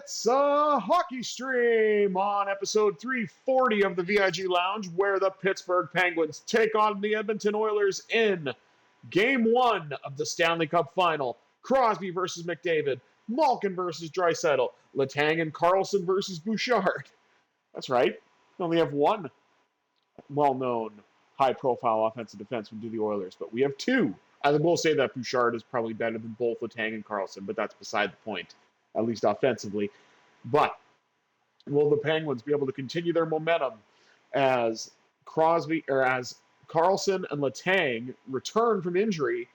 It's a hockey stream on episode 340 of the VIG Lounge, where the Pittsburgh Penguins take on the Edmonton Oilers in Game 1 of the Stanley Cup Final. Crosby versus McDavid, Malkin versus Draisaitl, Letang and Carlson versus Bouchard. That's right. We only have one well-known, high-profile offensive defenseman to the Oilers, but we have two. I will say that Bouchard is probably better than both Letang and Carlson, but that's beside the point, at least offensively. But will the Penguins be able to continue their momentum as Carlson and Letang return from injury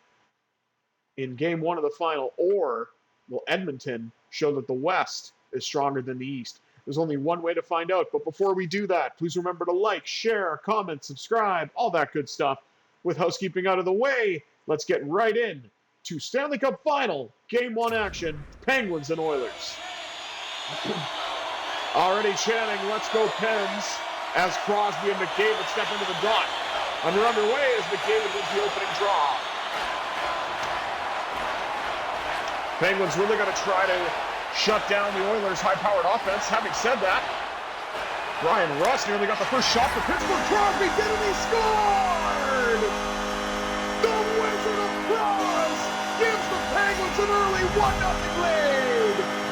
in Game 1 of the final, or will Edmonton show that the West is stronger than the East? There's only one way to find out, but before we do that, please remember to like, share, comment, subscribe, all that good stuff. With housekeeping out of the way, let's get right in to Stanley Cup Final, Game 1 action, Penguins and Oilers. Already chanting, "Let's go Pens," as Crosby and McDavid step into the dot. We're underway as McDavid wins the opening draw. Penguins really going to try to shut down the Oilers' high-powered offense. Having said that, Brian Russ nearly got the first shot for Pittsburgh. Crosby did it, he scored! The Wizard of Cross gives the Penguins an early 1-0 lead!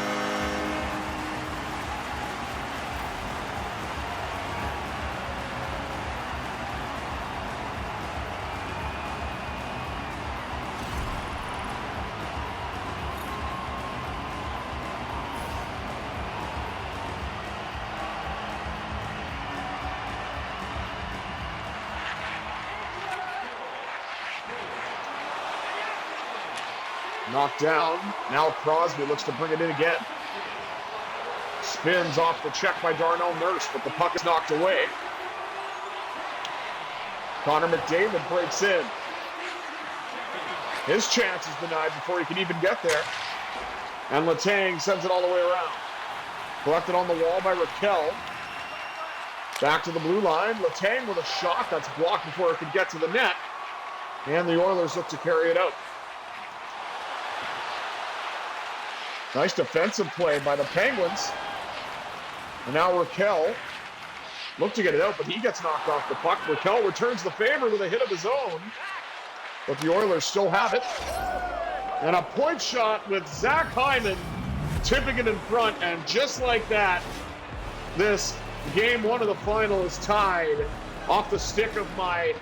Knocked down. Now Crosby looks to bring it in again. Spins off the check by Darnell Nurse, but the puck is knocked away. Connor McDavid breaks in. His chance is denied before he can even get there. And Letang sends it all the way around. Collected on the wall by Raquel. Back to the blue line. Letang with a shot that's blocked before it could get to the net. And the Oilers look to carry it out. Nice defensive play by the Penguins. And now Raquel looked to get it out, but he gets knocked off the puck. Raquel returns the favor with a hit of his own. But the Oilers still have it. And a point shot with Zach Hyman tipping it in front. And just like that, this Game 1 of the final is tied off the stick of my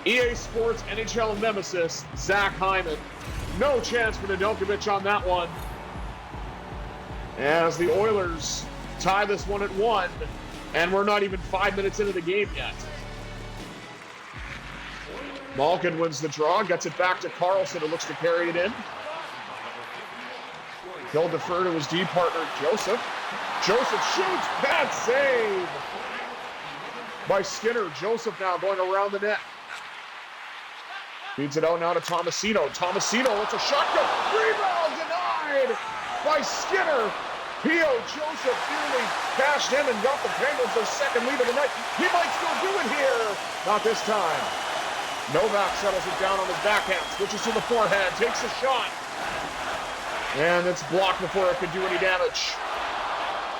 EA Sports NHL nemesis, Zach Hyman. No chance for Nedeljkovic on that one, as the Oilers tie this one at 1, and we're not even 5 minutes into the game yet. Malkin wins the draw, gets it back to Carlson, who looks to carry it in. He'll defer to his D partner, Joseph. Joseph shoots, bad save by Skinner. Joseph now going around the net. Feeds it out now to Tomasino. Tomasino, it's a shotgun. Rebound denied by Skinner. P.O. Joseph nearly cashed in and got the Penguins their second lead of the night. He might still do it here. Not this time. Novak settles it down on his backhand. Switches to the forehand. Takes a shot. And it's blocked before it could do any damage.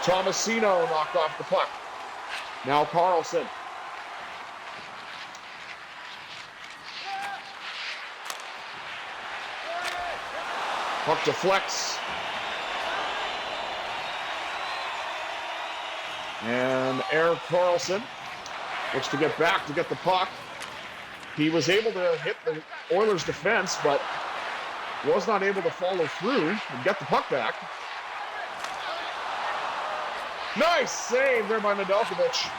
Tomasino knocked off the puck. Now Carlson. Puck deflects. And Erik Karlsson looks to get back to get the puck. He was able to hit the Oilers' defense, but was not able to follow through and get the puck back. Nice save there by Nedeljkovic,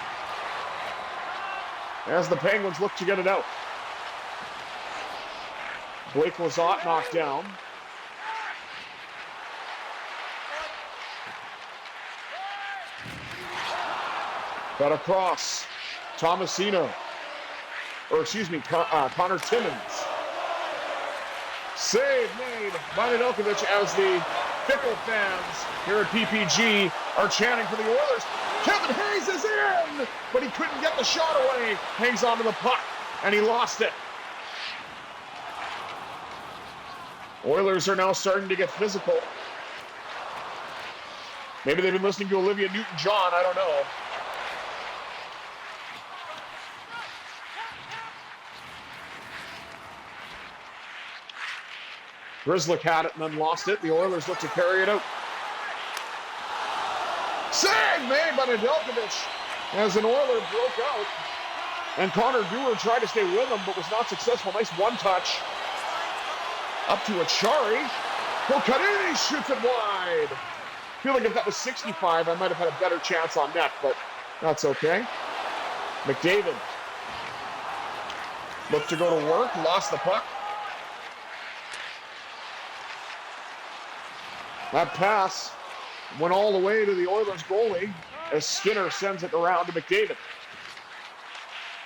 as the Penguins look to get it out. Blake Lizotte knocked down. Got across. Tomasino. Connor Timmins. Save made by Nedeljkovic, as the Fickle fans here at PPG are chanting for the Oilers. Kevin Hayes is in, but he couldn't get the shot away. Hangs onto the puck, and he lost it. Oilers are now starting to get physical. Maybe they've been listening to Olivia Newton-John. I don't know. Grzelcyk had it and then lost it. The Oilers look to carry it out. Save made by Nedeljkovic as an Oiler broke out. And Connor Dewar tried to stay with him but was not successful. Nice one-touch. Up to Achari. Kokanini shoots it wide. I feel like if that was 65, I might have had a better chance on net, but that's okay. McDavid looked to go to work, lost the puck. That pass went all the way to the Oilers goalie as Skinner sends it around to McDavid.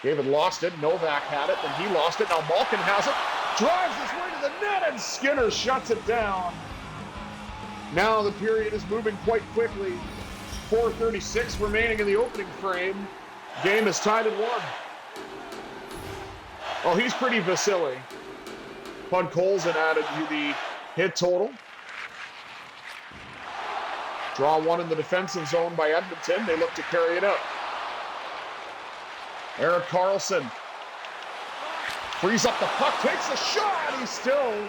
David lost it. Novak had it, and he lost it. Now Malkin has it. Drives his way to the net, and Skinner shuts it down. Now the period is moving quite quickly. 4:36 remaining in the opening frame. Game is tied at 1. Oh, he's pretty Vasily. Podkolzin added to the hit total. Draw one in the defensive zone by Edmonton. They look to carry it out. Erik Karlsson frees up the puck, takes a shot. He still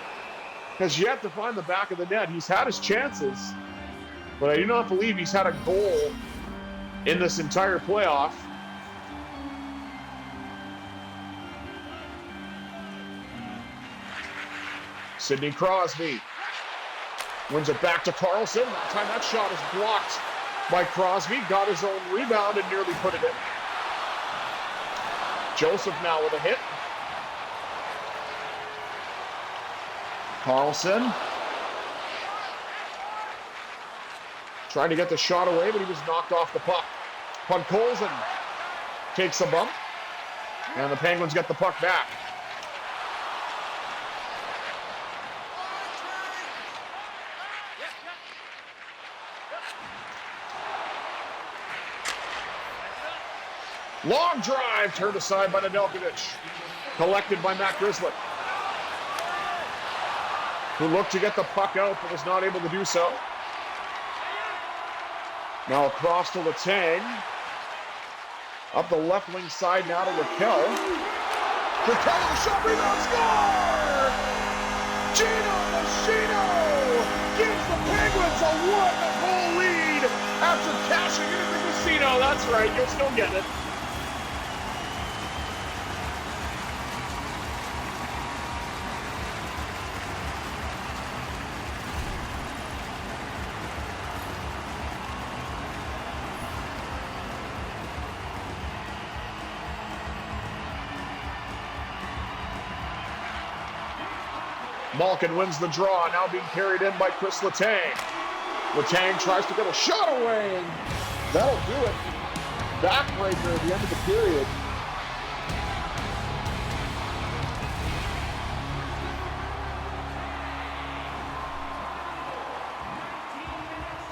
has yet to find the back of the net. He's had his chances, but I do not believe he's had a goal in this entire playoff. Sidney Crosby wins it back to Karlsson. That time that shot is blocked by Crosby. Got his own rebound and nearly put it in. Joseph now with a hit. Karlsson trying to get the shot away, but he was knocked off the puck. Podkolzin takes a bump, and the Penguins get the puck back. Long drive turned aside by Nedeljkovic. Collected by Matt Grzelcyk, who looked to get the puck out but was not able to do so. Now across to Letang. Up the left wing side now to Raquel. Raquel with a shot, rebound, score! Gino Machino gives the Penguins a 1-goal lead after cashing in at the casino. That's right, you'll still get it. Malkin wins the draw, now being carried in by Chris Letang. Letang tries to get a shot away, and that'll do it. Backbreaker at the end of the period.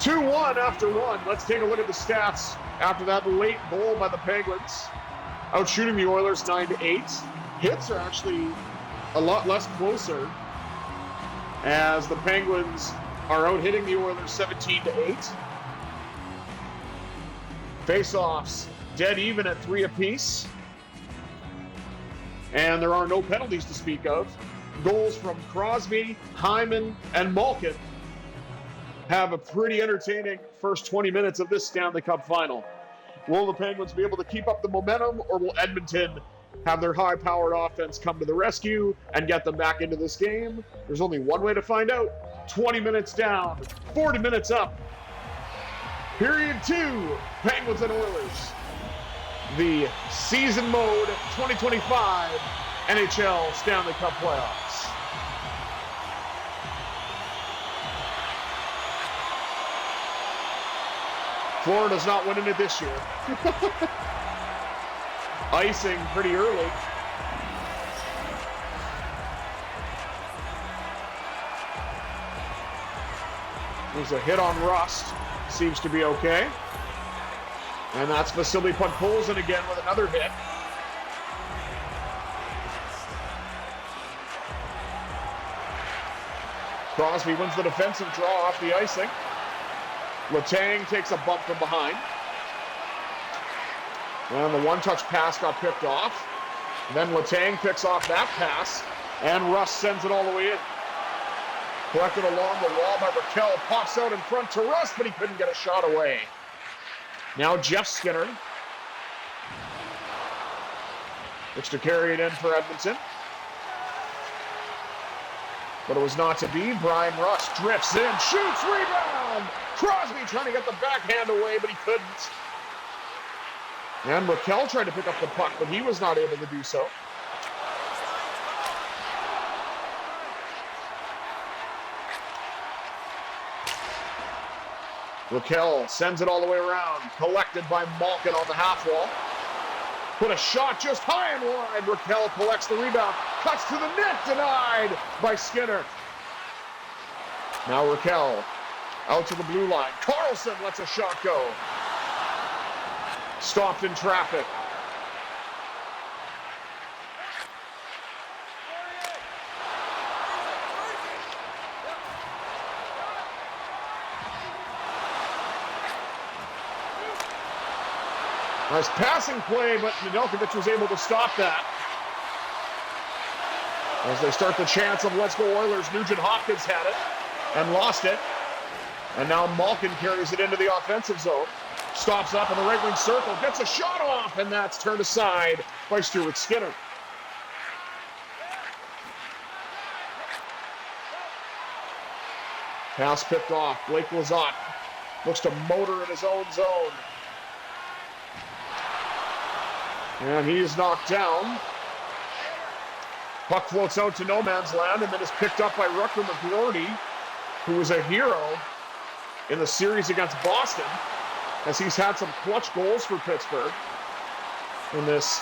Two-one after one. Let's take a look at the stats after that late goal by the Penguins. Outshooting the Oilers 9-8. Hits are actually a lot less closer, as the Penguins are out-hitting the Oilers 17-8. Face-offs dead even at 3 apiece. And there are no penalties to speak of. Goals from Crosby, Hyman, and Malkin have a pretty entertaining first 20 minutes of this Stanley Cup final. Will the Penguins be able to keep up the momentum, or will Edmonton have their high-powered offense come to the rescue and get them back into this game? There's only one way to find out. 20 minutes down, 40 minutes up. Period 2, Penguins and Oilers. The season mode 2025 NHL Stanley Cup playoffs. Florida's not winning it this year. Icing pretty early. There's a hit on Rust. Seems to be okay. And that's Vasily Podkolzin again with another hit. Crosby wins the defensive draw off the icing. Letang takes a bump from behind. And the one-touch pass got picked off. Then Letang picks off that pass, and Russ sends it all the way in. Collected along the wall by Raquel, pops out in front to Russ, but he couldn't get a shot away. Now Jeff Skinner. Looks to carry it in for Edmonton. But it was not to be. Brian Russ drifts in, shoots, rebound! Crosby trying to get the backhand away, but he couldn't. And Raquel tried to pick up the puck, but he was not able to do so. Raquel sends it all the way around. Collected by Malkin on the half wall. Put a shot just high and wide. Raquel collects the rebound. Cuts to the net. Denied by Skinner. Now Raquel out to the blue line. Carlson lets a shot go. Stopped in traffic. Nice passing play, but Nedeljkovic was able to stop that. As they start the chance of let's go Oilers, Nugent Hopkins had it and lost it. And now Malkin carries it into the offensive zone. Stops up in the right wing circle, gets a shot off, and that's turned aside by Stuart Skinner. Pass picked off. Blake Lizotte looks to motor in his own zone. And he is knocked down. Puck floats out to no man's land and then is picked up by Rutger McGroarty, who was a hero in the series against Boston, as he's had some clutch goals for Pittsburgh in this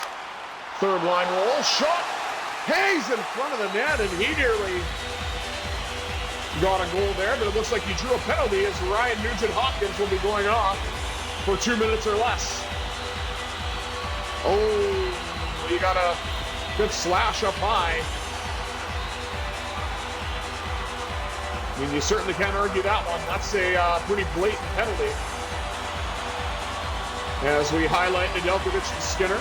third line roll. Shot hangs in front of the net, and he nearly got a goal there, but it looks like he drew a penalty as Ryan Nugent-Hopkins will be going off for 2 minutes or less. Oh, he got a good slash up high. I mean, you certainly can't argue that one. That's a pretty blatant penalty. As we highlight Nedeljkovic and Skinner.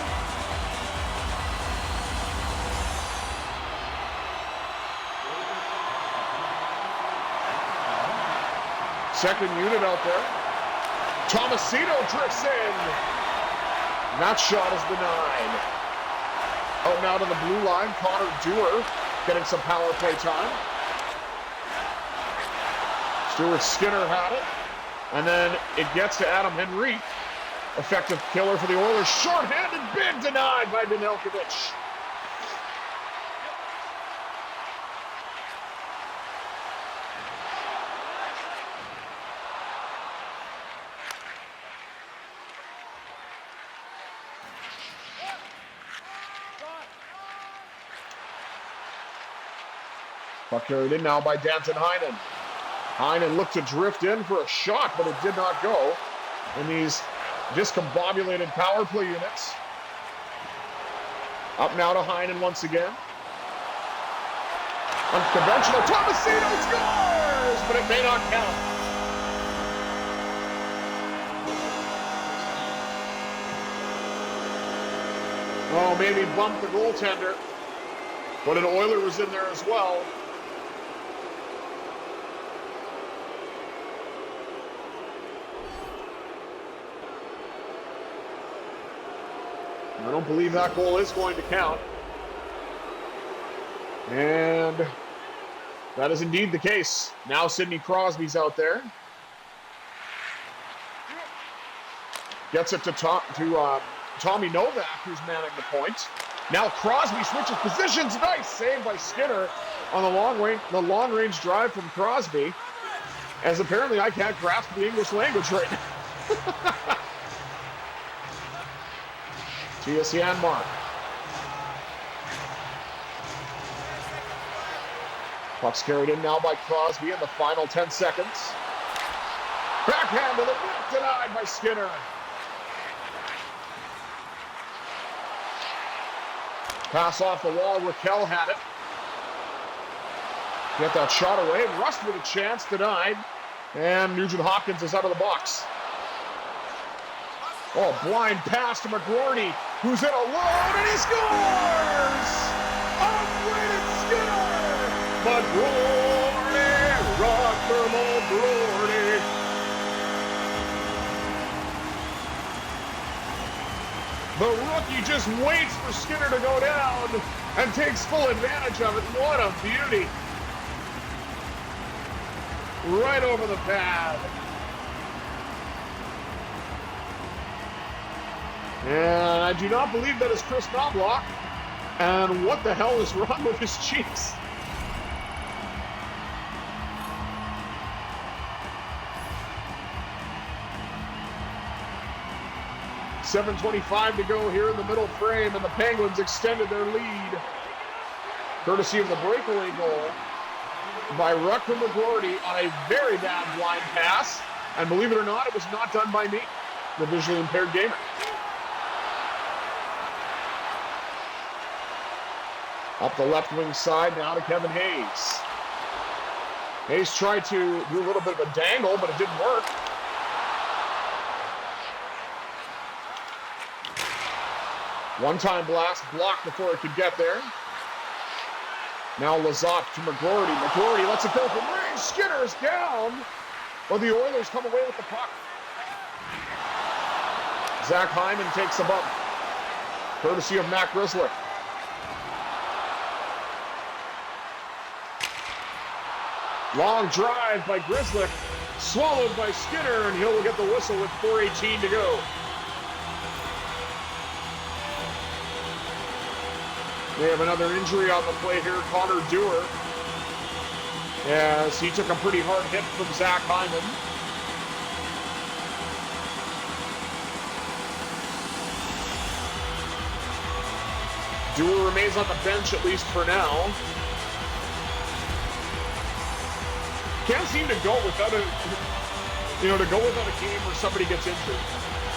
Second unit out there. Tomasino drifts in. That shot is denied. Out now to the blue line, Connor Dewar getting some power play time. Stuart Skinner had it. And then it gets to Adam Henrique. Effective killer for the Oilers. Short-handed, big denied by Nedeljkovic. Puck carried in now by Danton Heinen. Heinen looked to drift in for a shot, but it did not go. And these discombobulated power play units. Up now to Heinen once again. Unconventional. Tomasino scores, but it may not count. Oh, maybe bumped the goaltender, but an Oiler was in there as well. I don't believe that goal is going to count. And that is indeed the case. Now Sidney Crosby's out there. Gets it to Tommy Novak, who's manning the point. Now Crosby switches positions. Nice save by Skinner on the long-range drive from Crosby. As apparently I can't grasp the English language right now. T.S. Janmark. Puck's carried in now by Crosby in the final 10 seconds. Backhand to the net, denied by Skinner. Pass off the wall, Raquel had it. Get that shot away, Rust with a chance, denied. And Nugent Hopkins is out of the box. Oh, blind pass to McGroarty, who's in alone, and he scores! Unrated Skinner! McGroarty! Rocker McGroarty! The rookie just waits for Skinner to go down and takes full advantage of it. What a beauty! Right over the pad. And I do not believe that is Chris Knobloch. And what the hell is wrong with his cheeks? .7:25 to go here in the middle frame, and the Penguins extended their lead. Courtesy of the breakaway goal by Rutger McGroarty on a very bad blind pass. And believe it or not, it was not done by me, the visually impaired gamer. Up the left wing side now to Kevin Hayes. Hayes tried to do a little bit of a dangle, but it didn't work. One-time blast blocked before it could get there. Now Lizotte to McGroarty. McGroarty lets it go from range. Skinner is down. But the Oilers come away with the puck. Zach Hyman takes the bump. Courtesy of Matt Grzelcyk. Long drive by Grzelcyk. Swallowed by Skinner, and he'll get the whistle with 4:18 to go. They have another injury on the play here, Connor Dewar, as he took a pretty hard hit from Zach Hyman. Dewar remains on the bench at least for now. Can't seem to go without a game where somebody gets injured.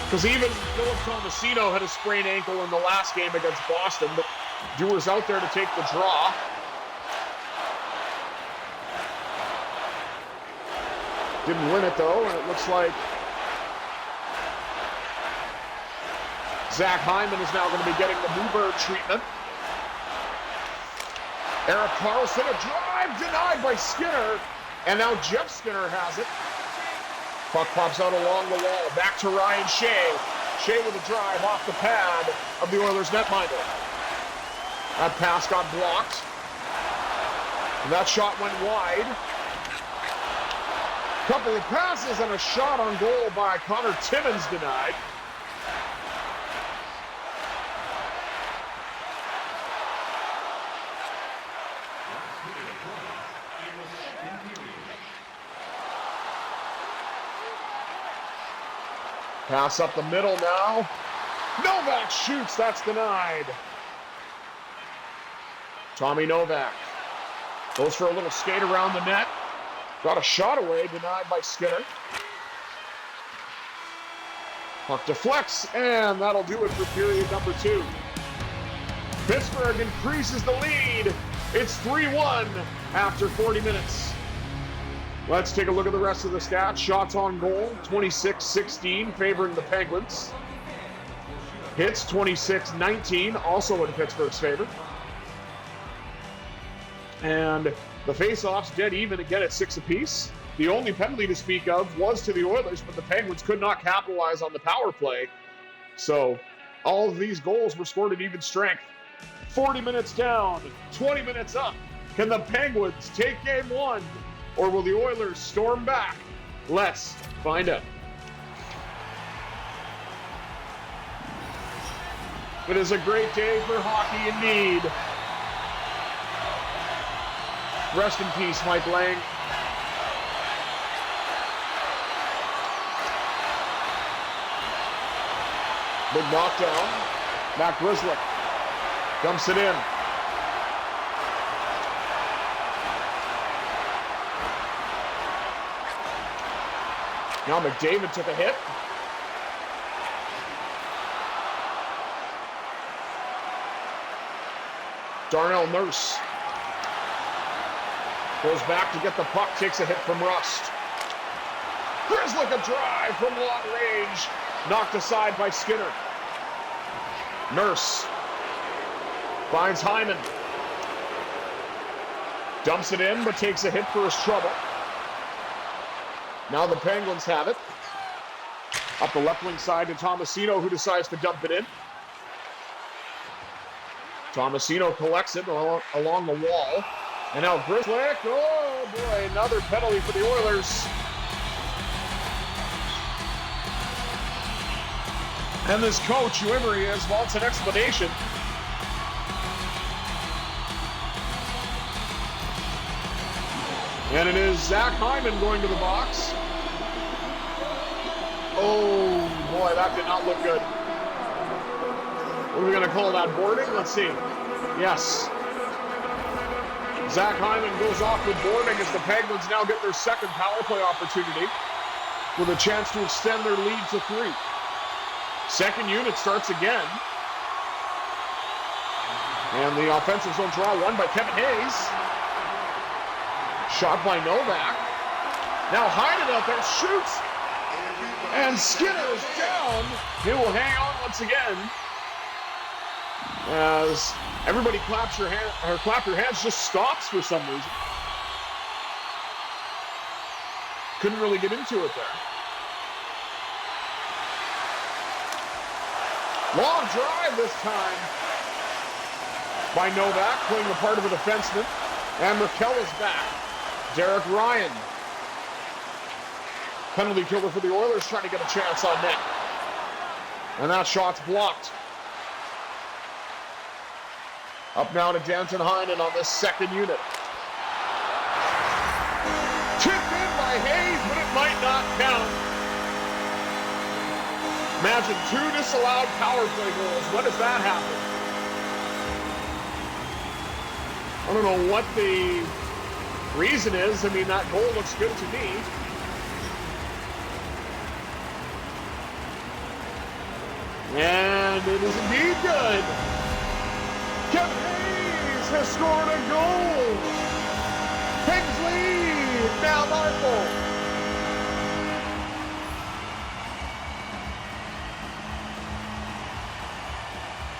Because even Philip Tomasino had a sprained ankle in the last game against Boston, but Dewar's out there to take the draw. Didn't win it though, and it looks like Zach Hyman is now going to be getting the Bluebird treatment. Erik Karlsson, a drive denied by Skinner, and now Jeff Skinner has it. Puck pops out along the wall, back to Ryan Shea. Shea with a drive off the pad of the Oilers netminder. That pass got blocked. And that shot went wide. Couple of passes and a shot on goal by Connor Timmins denied. Pass up the middle now. Novak shoots, that's denied. Tommy Novak goes for a little skate around the net. Got a shot away, denied by Skinner. Puck deflects, and that'll do it for period number 2. Pittsburgh increases the lead. It's 3-1 after 40 minutes. Let's take a look at the rest of the stats. Shots on goal, 26-16, favoring the Penguins. Hits, 26-19, also in Pittsburgh's favor. And the face-offs dead even again at 6 apiece. The only penalty to speak of was to the Oilers, but the Penguins could not capitalize on the power play. So all of these goals were scored at even strength. 40 minutes down, 20 minutes up. Can the Penguins take game 1, or will the Oilers storm back? Let's find out. It is a great day for hockey indeed. Rest in peace, Mike Lang. Big knockdown. Matt Grzelcyk dumps it in. Now McDavid took a hit. Darnell Nurse goes back to get the puck, takes a hit from Rust. Grizzlick a drive from long range. Knocked aside by Skinner. Nurse finds Hyman. Dumps it in, but takes a hit for his trouble. Now the Penguins have it. Up the left wing side to Tomasino, who decides to dump it in. Tomasino collects it along the wall. And now Grizzlick, oh boy, another penalty for the Oilers. And this coach, whoever he is, wants an explanation. And it is Zach Hyman going to the box. Oh boy, that did not look good. What are we going to call that, boarding? Let's see. Yes. Zach Hyman goes off with boarding as the Penguins now get their second power play opportunity with a chance to extend their lead to 3. Second unit starts again. And the offensive zone draw won by Kevin Hayes. Shot by Novak. Now Hyden out there shoots. And Skinner is down. He will hang on once again. As everybody clap your hands just stops for some reason. Couldn't really get into it there. Long drive this time by Novak, playing the part of a defenseman. And Raquel is back. Derek Ryan. Penalty killer for the Oilers, trying to get a chance on net. And that shot's blocked. Up now to Danton Heinen on this second unit. Tipped in by Hayes, but it might not count. Imagine 2 disallowed power play goals. When does that happen? I don't know what the reason is. I mean, that goal looks good to me. And it is indeed good. Kevin Hayes has scored a goal. Penguins lead now by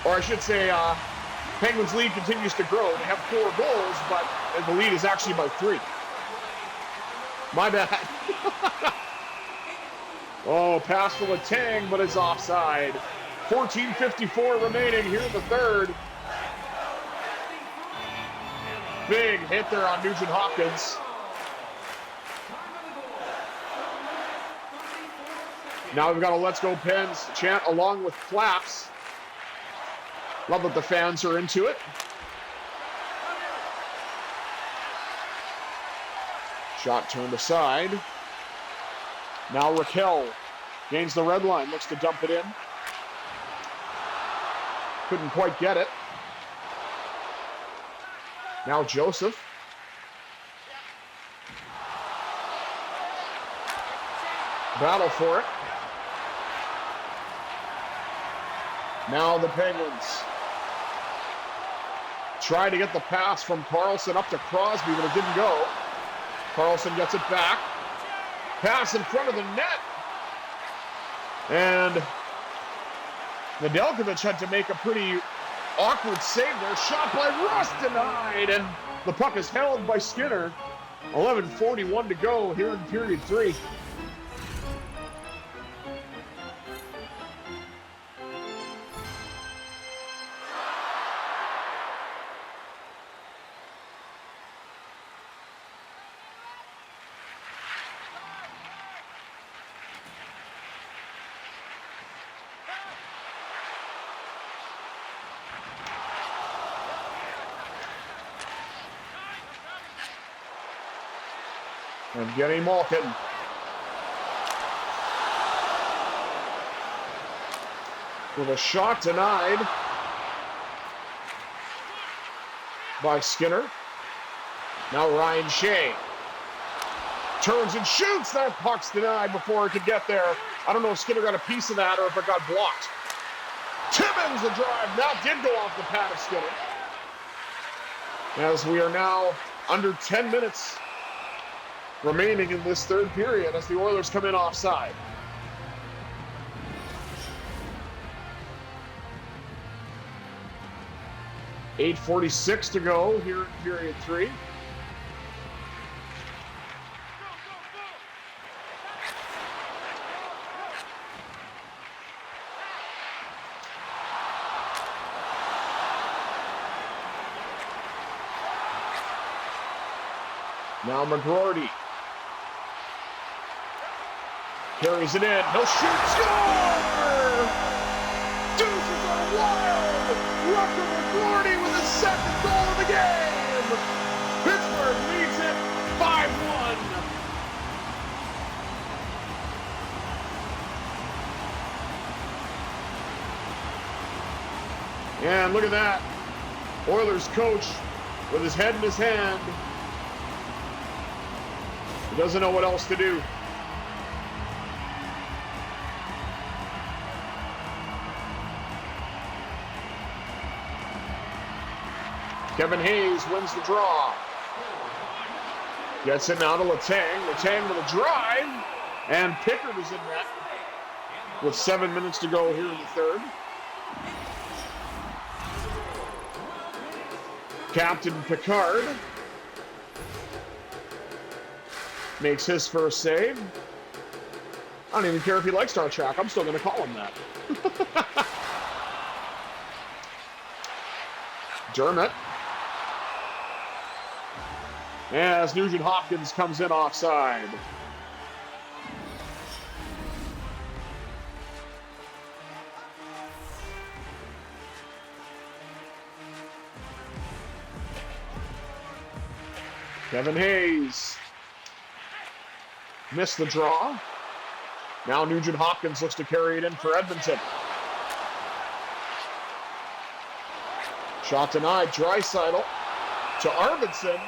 4. Or I should say, Penguins lead continues to grow. They have 4 goals, but the lead is actually by 3. My bad. Oh, pass for Letang, but it's offside. 14:54 remaining here in the third. Big hit there on Nugent Hopkins. Now we've got a Let's Go Pens chant along with claps. Love that the fans are into it. Shot turned aside. Now Raquel gains the red line, looks to dump it in. Couldn't quite get it. Now Joseph. Battle for it. Now the Penguins try to get the pass from Carlson up to Crosby, but it didn't go. Carlson gets it back. Pass in front of the net. And Nedeljkovic had to make a pretty awkward save there. Shot by Russ denied. And the puck is held by Skinner. 11:41 to go here in period 3. And Evgeny Malkin. With a shot denied by Skinner. Now Ryan Shea turns and shoots. That puck's denied before it could get there. I don't know if Skinner got a piece of that or if it got blocked. Timmins the drive. That did go off the pad of Skinner. As we are now under 10 minutes remaining in this third period as the Oilers come in offside. .846 to go here in period 3. Now McGroarty carries it in. He'll shoot, score! Deuces are wild! Rucker McGroarty with his second goal of the game! Pittsburgh leads it 5-1. And look at that. Oilers coach with his head in his hand. He doesn't know what else to do. Kevin Hayes wins the draw. Gets it now to Letang. Letang with a drive. And Pickard is in net with 7 minutes to go here in the third. Captain Pickard makes his first save. I don't even care if he likes Star Trek. I'm still going to call him that. Dermott. As Nugent Hopkins comes in offside. Kevin Hayes missed the draw. Now Nugent Hopkins looks to carry it in for Edmonton. Shot denied. Draisaitl to Arvidsson,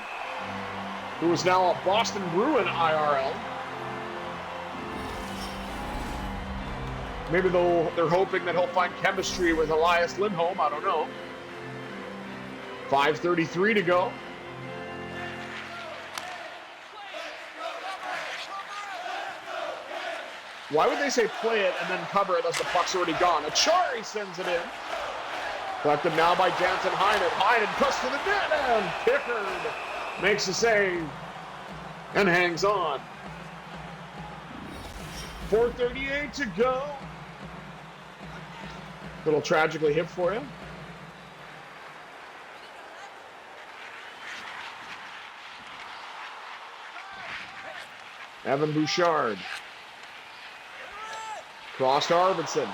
who is now a Boston Bruin IRL. Maybe they're hoping that he'll find chemistry with Elias Lindholm. I don't know. 5:33 to go. Why would they say play it and then cover it as the puck's already gone? Achari sends it in. Collected now by Danton Heinen. Heinen cuts to the net, and Pickard makes the save and hangs on. 4:38 to go. Little tragically hip for you. Evan Bouchard. Cross to Arvidsson.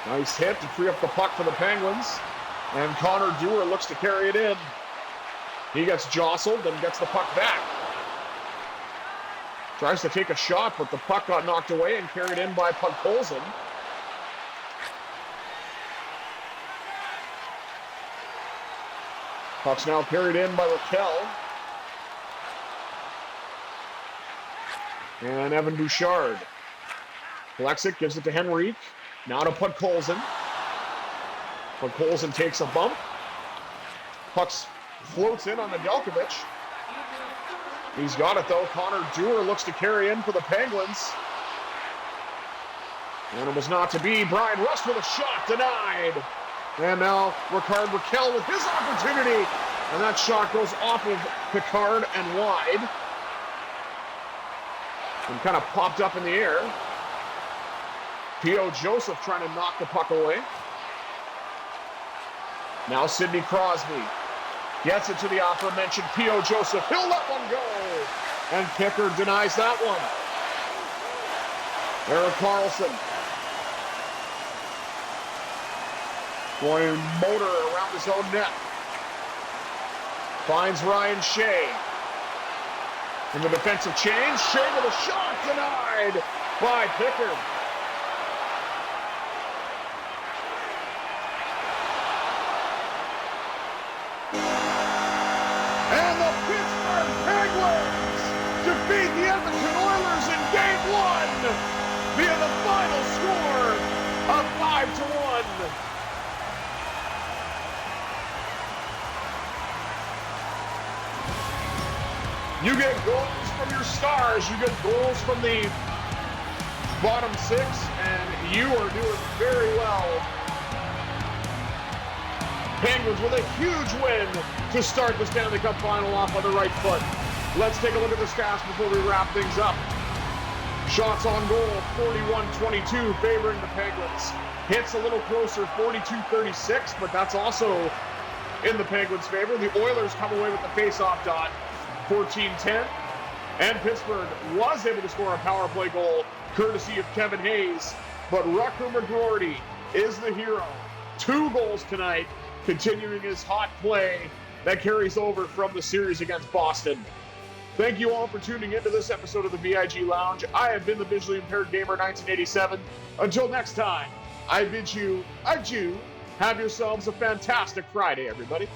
Nice hit to free up the puck for the Penguins. And Connor Dewar looks to carry it in. He gets jostled and gets the puck back. Tries to take a shot, but the puck got knocked away and carried in by Podkolzin. Puck's now carried in by Raquel. And Evan Bouchard collects it, gives it to Henrique. Now to Podkolzin. Podkolzin takes a bump. Puck floats in on Nedeljkovic. He's got it though. Connor Dewar looks to carry in for the Penguins. And it was not to be. Brian Rust with a shot denied. And now Rickard Raquel with his opportunity. And that shot goes off of Pickard and wide. And kind of popped up in the air. P.O. Joseph trying to knock the puck away. Now Sidney Crosby gets it to the aforementioned P.O. Joseph. He'll let one go. And Pickard denies that one. Erik Karlsson going motor around his own net. Finds Ryan Shea. In the defensive change, Shea with a shot denied by Pickard. And the Pittsburgh Penguins defeat the Edmonton Oilers in Game 1 via the final score You get goals from your stars. You get goals from the bottom six, and you are doing very well. Penguins with a huge win to start the Stanley Cup final off on the right foot. Let's take a look at the stats before we wrap things up. Shots on goal, 41-22, favoring the Penguins. Hits a little closer, 42-36, but that's also in the Penguins' favor. The Oilers come away with the face-off dot, 14-10. And Pittsburgh was able to score a power play goal, courtesy of Kevin Hayes. But Rutger McGroarty is the hero. 2 goals tonight, continuing his hot play that carries over from the series against Boston. Thank you all for tuning into this episode of the VIG Lounge. I have been the Visually Impaired Gamer 1987. Until next time, I bid you adieu. Have yourselves a fantastic Friday, everybody.